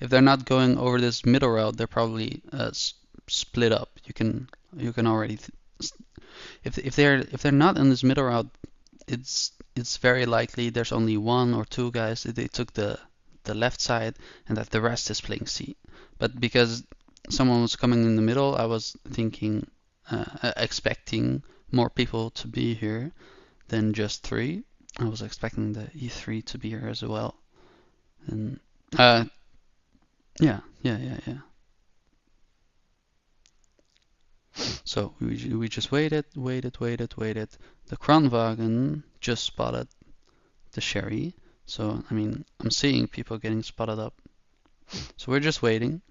if they're not going over this middle route, they're probably split up. You can already if they're not in this middle route, it's very likely there's only one or two guys that they took the left side and that the rest is playing C. But because someone was coming in the middle, I was thinking, expecting more people to be here than just three. I was expecting the E3 to be here as well. And yeah. So we just waited. The Kranwagen just spotted the Sherry. So I mean, I'm seeing people getting spotted up. So we're just waiting.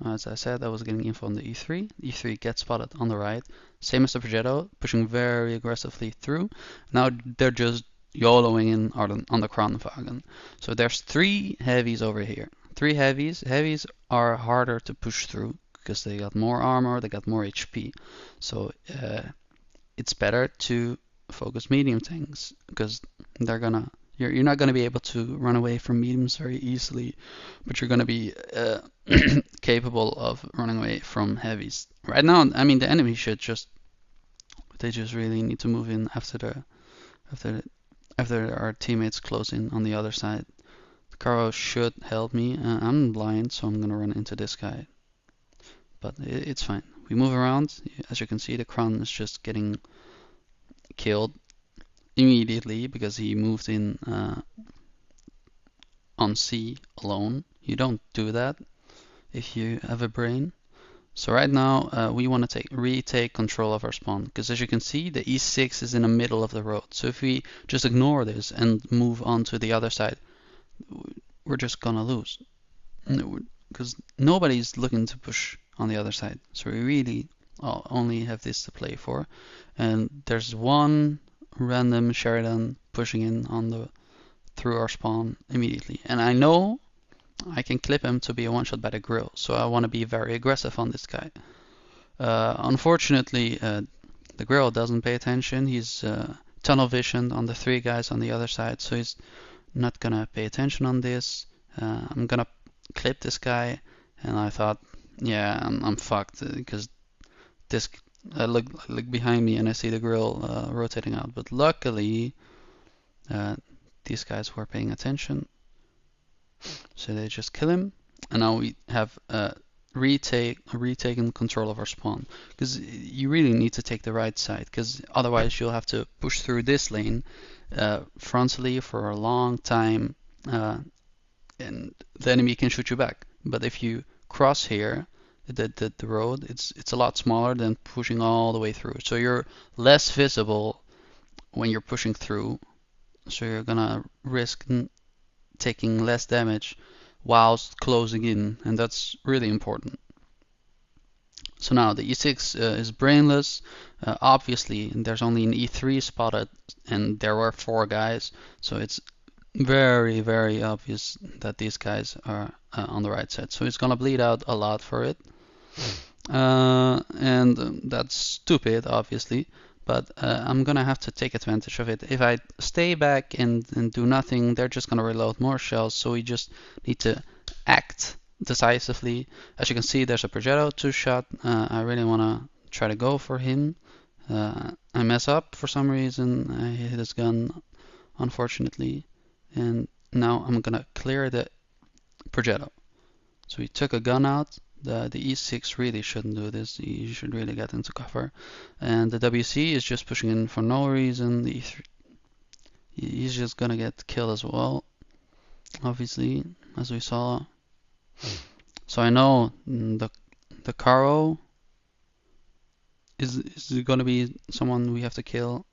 As I said, I was getting info on the E3. E3 gets spotted on the right. Same as the Progetto, pushing very aggressively through. Now they're just YOLOing in on the Kranwagen. So there's three heavies over here. Three heavies. Heavies are harder to push through because they got more armor, they got more HP. So it's better to focus medium tanks because you're not gonna be able to run away from mediums very easily, but you're gonna be capable of running away from heavies. Right now, I mean the enemy they just really need to move in after after our teammates close in on the other side. The Caro should help me. I'm blind, so I'm gonna run into this guy, but it's fine. We move around. As you can see, the Kron is just getting killed immediately because he moved in on C alone. You don't do that if you have a brain. So right now we want to retake control of our spawn because as you can see the E6 is in the middle of the road. So if we just ignore this and move on to the other side, we're just gonna lose because nobody's looking to push on the other side. So we really only have this to play for. And there's one random Sheridan pushing in through our spawn immediately. And I know I can clip him to be a one-shot by the grill, so I want to be very aggressive on this guy. Unfortunately, the grill doesn't pay attention. He's tunnel visioned on the three guys on the other side, so he's not gonna pay attention on this. I'm gonna clip this guy, and I thought, yeah, I'm fucked because this. I look behind me and I see the grill rotating out, but luckily these guys were paying attention, so they just kill him, and now we have retaken control of our spawn because you really need to take the right side because otherwise you'll have to push through this lane frontally for a long time, and the enemy can shoot you back. But if you cross here, the road, it's a lot smaller than pushing all the way through. So you're less visible when you're pushing through. So you're gonna risk taking less damage whilst closing in, and that's really important. So now the E6 is brainless. Obviously, there's only an E3 spotted, and there were four guys. So it's very, very obvious that these guys are on the right side. So it's gonna bleed out a lot for it. And that's stupid, obviously, but I'm gonna have to take advantage of it. If I stay back and do nothing, they're just gonna reload more shells, so we just need to act decisively. As you can see, there's a Progetto 2-shot. I really wanna try to go for him. I mess up for some reason. I hit his gun, unfortunately, and now I'm gonna clear the Progetto. So we took a gun out. The E6 really shouldn't do this. You should really get into cover. And the WC is just pushing in for no reason. The E3, he's just gonna get killed as well, obviously, as we saw. So I know the Caro is gonna be someone we have to kill,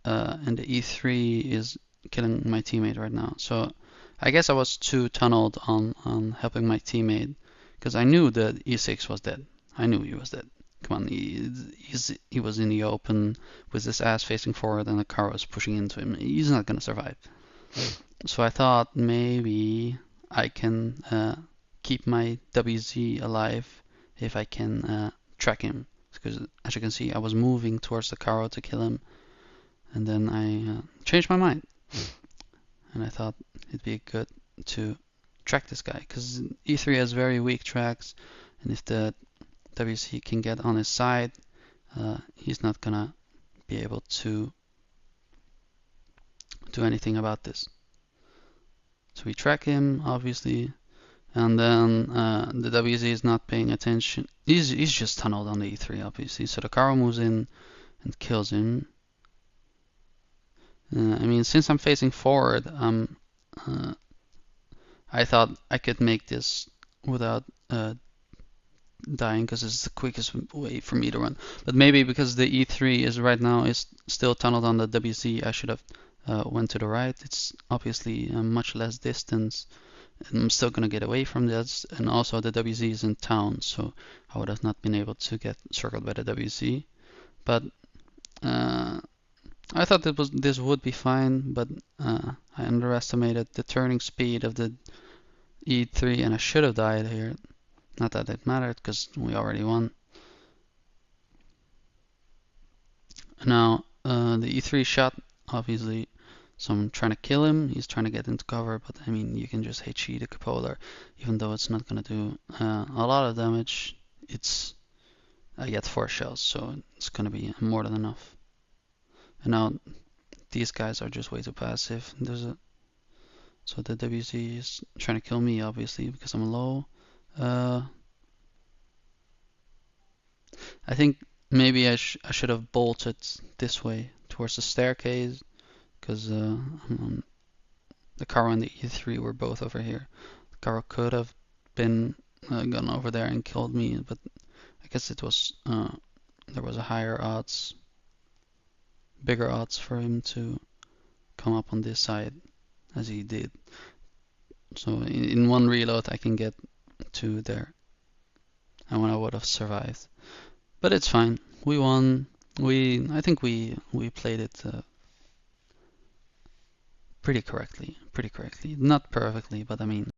and the E3 is killing my teammate right now. So I guess I was too tunneled on helping my teammate. Because I knew that E6 was dead. I knew he was dead. Come on, he was in the open with his ass facing forward and the car was pushing into him. He's not going to survive. So I thought maybe I can keep my WZ alive if I can track him. Because as you can see, I was moving towards the car to kill him. And then I changed my mind. And I thought it'd be good to track this guy, because E3 has very weak tracks, and if the WC can get on his side, he's not gonna be able to do anything about this. So we track him, obviously, and then the WZ is not paying attention. He's just tunneled on the E3, obviously. So the Caro moves in and kills him. I mean, since I'm facing forward, I thought I could make this without dying, because it's the quickest way for me to run. But maybe because the E3 is right now is still tunneled on the WC, I should have went to the right. It's obviously much less distance, and I'm still gonna get away from this. And also the WC is in town, so I would have not been able to get circled by the WC. But I thought this would be fine, but I underestimated the turning speed of the E3, and I should have died here. Not that it mattered, because we already won. Now, the E3 shot, obviously, so I'm trying to kill him. He's trying to get into cover, but I mean, you can just HE the Cupolar, even though it's not going to do a lot of damage. I get 4 shells, so it's going to be more than enough. And now, these guys are just way too passive. So the WC is trying to kill me, obviously, because I'm low. I think maybe I should have bolted this way towards the staircase, because the Caro and the E3 were both over here. The Caro could have been gone over there and killed me, but I guess it was there was a bigger odds for him to come up on this side as he did. So in one reload I can get to there, and when I would have survived. But it's fine. We won. I think we played it pretty correctly. Not perfectly, but I mean,